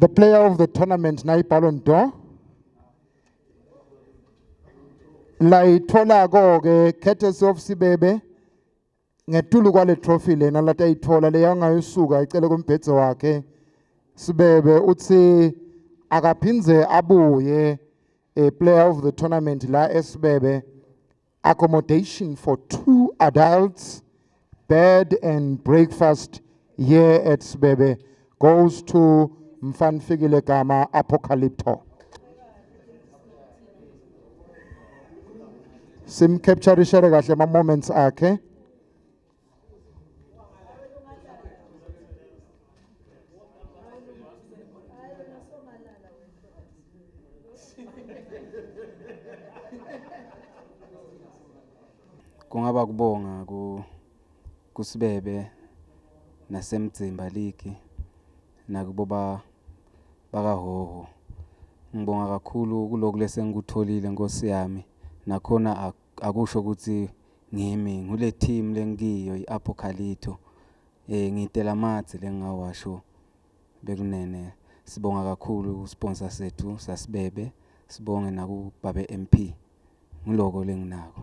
The player of the tournament nayi Ballon d'Or. La ithola ke courtesy of Sibebe ngetulu kwale trophy lena lata ithola le yangayisuka icele kumbhedzo wakhe Sibebe uthi akaphinze abuye a player of the tournament la eSibebe, accommodation for 2 adults, bed and breakfast here at Sibebe goes to Mfanfikile Gama Apocalypto. Sim capture kahle ma moments akhe. Kungaba kubonga kuSibebe naseMdzimba League nakubo bakaHoho. Ngibonga kakhulu kuloko lesengikutholile Nkosi yami, nakhona akusho ukuthi ngimi ngule team lengiyo iApocalypto. Ngitela amathe lengawasho bekunene. Sibonga kakhulu usponsor sethu saSibebe, sibonge nakuBabe MP. Ngiloko lenginako.